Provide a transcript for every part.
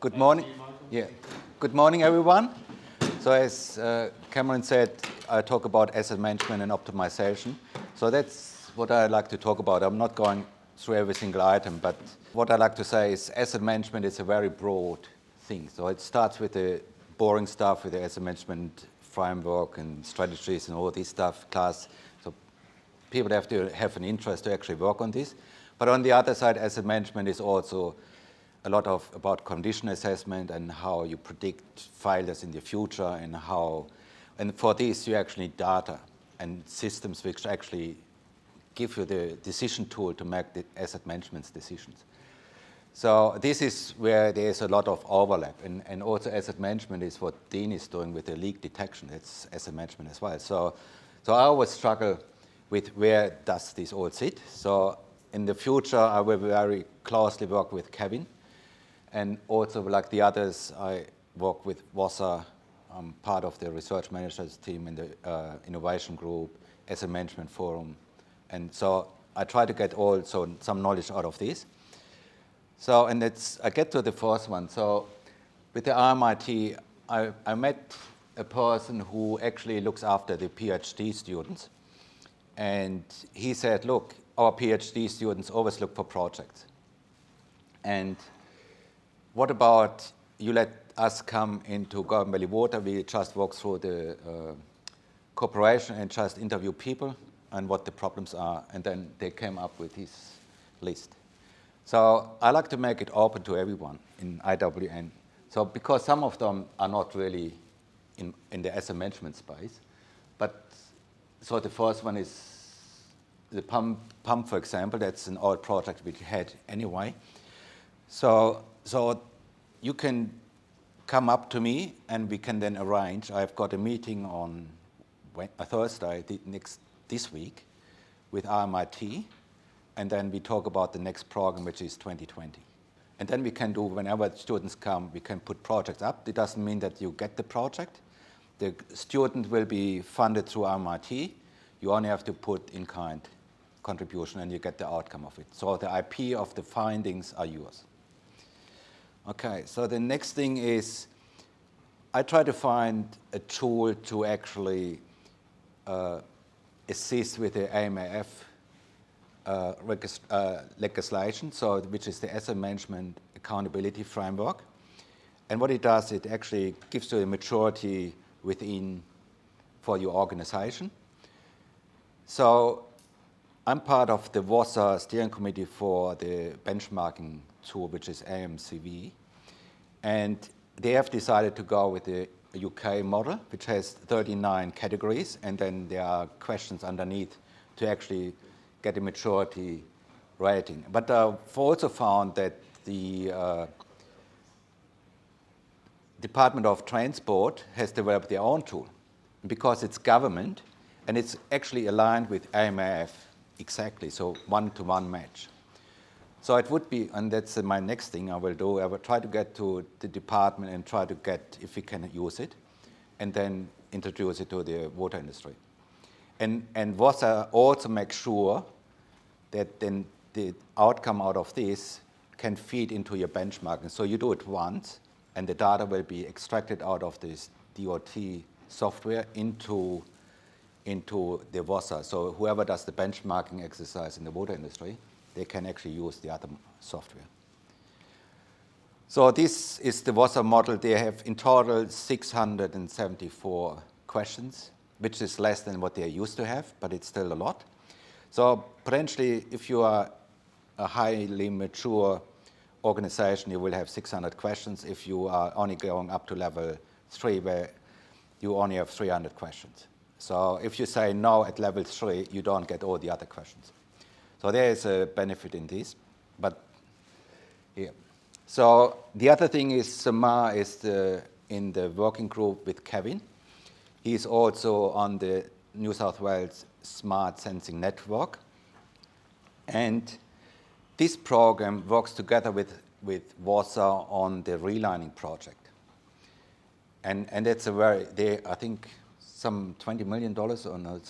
Good morning. Yeah. Good morning, everyone. So as Cameron said, I talk about asset management and optimization. So that's what I like to talk about. I'm not going through every single item, but what I like to say is asset management is a very broad thing. So it starts with the boring stuff, with the asset management framework and strategies and all this stuff, class. So people have to have an interest to actually work on this. But on the other side, asset management is also a lot about condition assessment and how you predict failures in the future and for this you actually need data and systems which actually give you the decision tool to make the asset management decisions. So this is where there's a lot of overlap, and also asset management is what Dean is doing with the leak detection. It's asset management as well. So I always struggle with where does this all sit. So in the future, I will very closely work with Kevin. And also, like the others, I work with WASA. I'm part of the research managers team in the innovation group, asset management forum. And so I try to get also some knowledge out of this. So, and I get to the first one. So with the RMIT, I met a person who actually looks after the PhD students. And he said, look, our PhD students always look for projects. And what about you let us come into Golden Valley Water? We just walk through the corporation and just interview people and what the problems are. And then they came up with this list. So I like to make it open to everyone in IWN. So because some of them are not really in the asset management space. But so the first one is the pump, for example. That's an old project we had anyway. So you can come up to me and we can then arrange. I've got a meeting on a Thursday this week with RMIT, and then we talk about the next program, which is 2020. And then we can do, whenever students come, we can put projects up. It doesn't mean that you get the project. The student will be funded through RMIT. You only have to put in-kind contribution and you get the outcome of it. So the IP of the findings are yours. Okay, so the next thing is I try to find a tool to actually assist with the AMAF legislation, so which is the Asset Management Accountability Framework. And what it does, it actually gives you a maturity within for your organization. So I'm part of the WASA steering committee for the benchmarking tool, which is AMCV. And they have decided to go with the UK model, which has 39 categories, and then there are questions underneath to actually get a maturity rating. But I've also found that the Department of Transport has developed their own tool because it's government, and it's actually aligned with AMAF exactly, so one-to-one match. So it would be, and that's my next thing I will do, I will try to get to the department and try to get if we can use it, and then introduce it to the water industry. And WASA also makes sure that then the outcome out of this can feed into your benchmarking. So you do it once, and the data will be extracted out of this DOT software into the WASA. So whoever does the benchmarking exercise in the water industry, they can actually use the other software. So this is the WASA model. They have in total 674 questions, which is less than what they used to have, but it's still a lot. So potentially, if you are a highly mature organization, you will have 600 questions. If you are only going up to level 3, where you only have 300 questions. So if you say no at level 3, you don't get all the other questions. So there is a benefit in this, but yeah. So the other thing is Samar is in the working group with Kevin. He's also on the New South Wales Smart Sensing Network. And this program works together with WASA on the relining project. And that's I think some $20 million on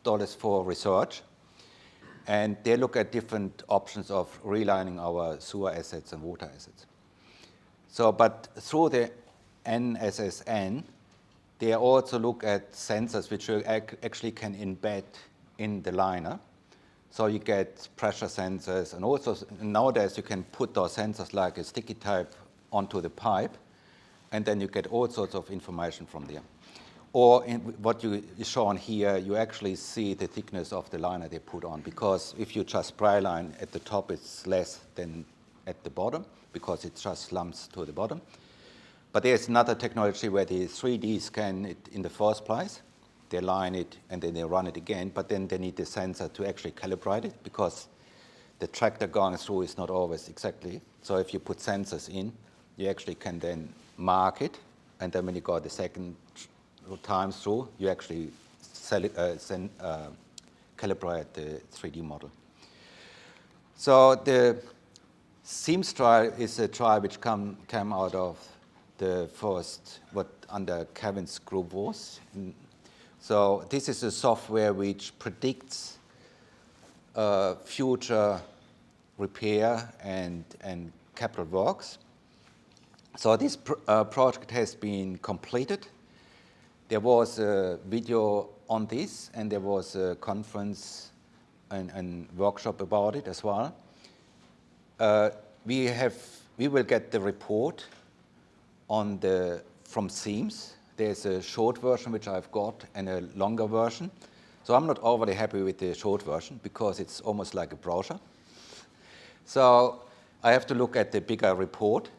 dollars for research. And they look at different options of relining our sewer assets and water assets. So, but through the NSSN, they also look at sensors which you actually can embed in the liner. So you get pressure sensors, and also nowadays you can put those sensors like a sticky type onto the pipe, and then you get all sorts of information from there. Or in what you show on here, you actually see the thickness of the liner they put on, because if you just spray line at the top, it's less than at the bottom, because it just slumps to the bottom. But there's another technology where they 3D scan it in the first place. They line it and then they run it again, but then they need the sensor to actually calibrate it, because the tractor going through is not always exactly. So if you put sensors in, you actually can then mark it, and then when you go the second time through, you actually calibrate the 3D model. So the SEAMS trial is a trial which came out of the first, what under Kevin's group was. So this is a software which predicts future repair and capital works. So this project has been completed. There was a video on this, and there was a conference and workshop about it as well. We will get the report from SEAMS. There's a short version which I've got and a longer version. So I'm not overly happy with the short version, because it's almost like a brochure. So I have to look at the bigger report.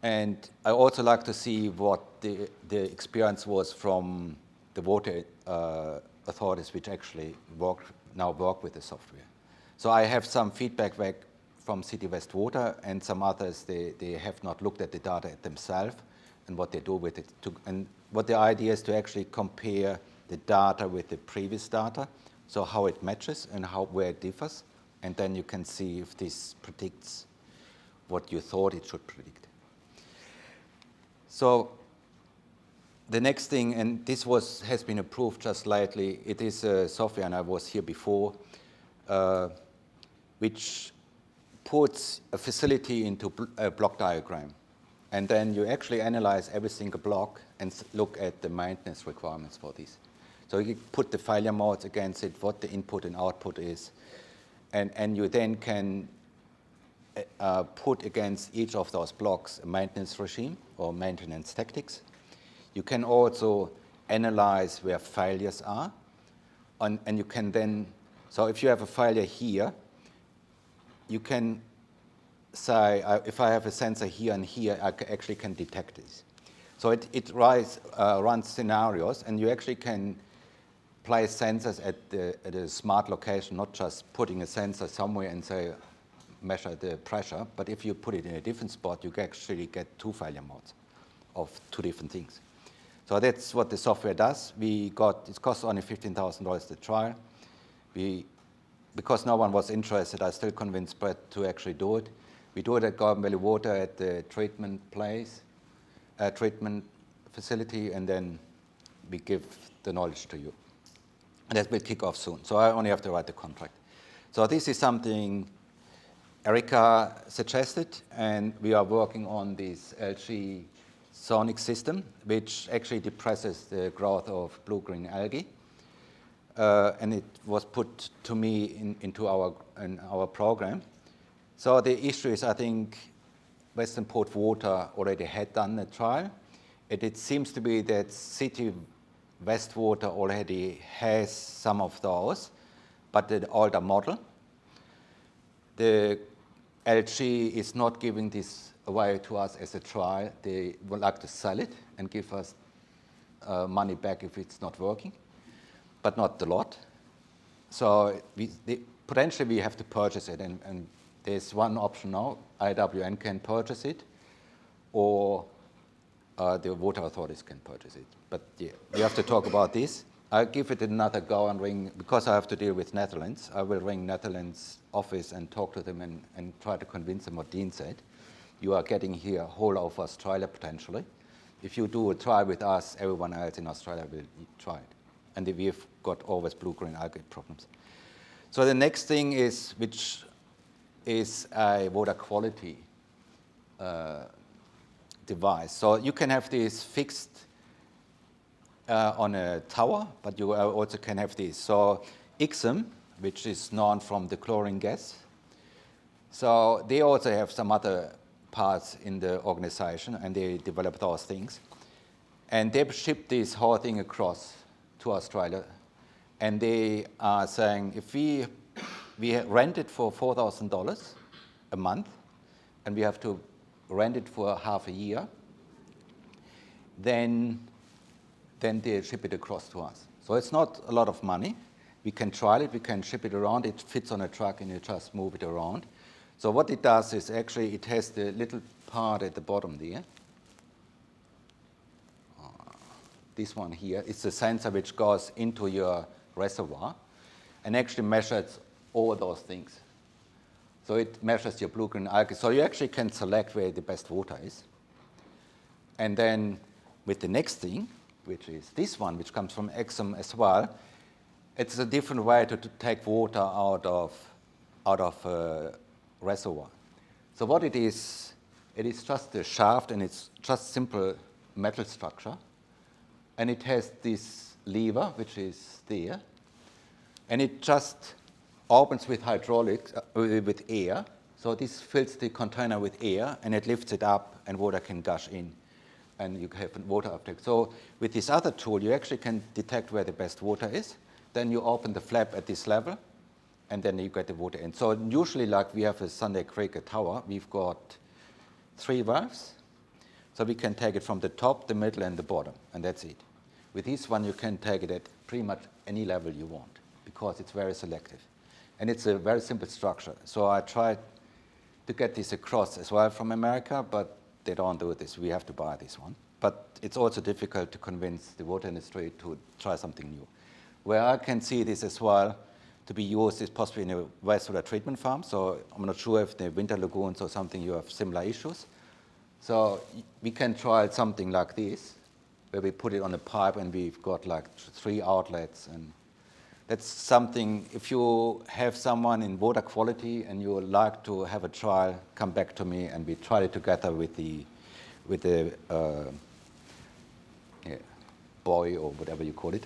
And I also like to see what the experience was from the water authorities which actually now work with the software. So I have some feedback back from City West Water, and some others, they have not looked at the data themselves and what they do with it. And what the idea is to actually compare the data with the previous data, so how it matches and where it differs, and then you can see if this predicts what you thought it should predict. So the next thing, and this has been approved just lately, it is a software, and I was here before, which puts a facility into a block diagram. And then you actually analyze every single block and look at the maintenance requirements for this. So you put the failure modes against it, what the input and output is, and you then can put against each of those blocks a maintenance regime or maintenance tactics. You can also analyze where failures are, and you can then, so if you have a failure here, you can say, if I have a sensor here and here, I actually can detect this. So it runs scenarios, and you actually can place sensors at a smart location, not just putting a sensor somewhere and say, measure the pressure, but if you put it in a different spot, you actually get two failure modes of two different things. So that's what the software does. It cost only $15,000 to trial. Because no one was interested, I still convinced Brett to actually do it. We do it at Garden Valley Water at the treatment facility, and then we give the knowledge to you. And that will kick off soon. So I only have to write the contract. So this is something Erica suggested, and we are working on this LG sonic system, which actually depresses the growth of blue-green algae. And it was put to me into our program. So the issue is, I think Western Port Water already had done a trial. It seems to be that City West Water already has some of those, but the older model. The LG is not giving this away to us as a trial. They would like to sell it and give us money back if it's not working, but not the lot. So potentially we have to purchase it, and there's one option now. IWN can purchase it, or the water authorities can purchase it. But yeah, we have to talk about this. I'll give it another go and ring, because I have to deal with Netherlands. I will ring Netherlands office and talk to them and try to convince them what Dean said. You are getting here a whole of Australia potentially. If you do a trial with us, everyone else in Australia will try it. And we've got always blue-green algae problems. So the next thing is, which is a water quality device. So you can have this fixed on a tower, but you also can have this. So Ixom, which is known from the chlorine gas, so they also have some other parts in the organization, and they develop those things. And they ship this whole thing across to Australia. And they are saying, if we rent it for $4,000 a month, and we have to rent it for half a year, then they ship it across to us. So it's not a lot of money. We can trial it, we can ship it around, it fits on a truck, and you just move it around. So what it does is actually it has the little part at the bottom there. This one here, it's a sensor which goes into your reservoir and actually measures all those things. So it measures your blue-green algae. So you actually can select where the best water is. And then with the next thing, which is this one, which comes from Exxon as well, it's a different way to take water out of a reservoir. So what it is just a shaft, and it's just simple metal structure. And it has this lever, which is there. And it just opens with hydraulics, with air. So this fills the container with air, and it lifts it up, and water can gush in. And you have water uptake. So with this other tool, you actually can detect where the best water is. Then you open the flap at this level, and then you get the water in. So usually, like we have a Sunday Creek, a tower, we've got 3 valves. So we can take it from the top, the middle, and the bottom, and that's it. With this one, you can take it at pretty much any level you want, because it's very selective. And it's a very simple structure. So I tried to get this across as well from America, but they don't do this. We have to buy this one. But it's also difficult to convince the water industry to try something new. Where I can see this as well to be used is possibly in a wastewater treatment farm. So I'm not sure if the winter lagoons or something you have similar issues. So we can try something like this, where we put it on a pipe and we've got like 3 outlets. And that's something, if you have someone in water quality and you would like to have a trial, come back to me and we try it together with the boy or whatever you call it.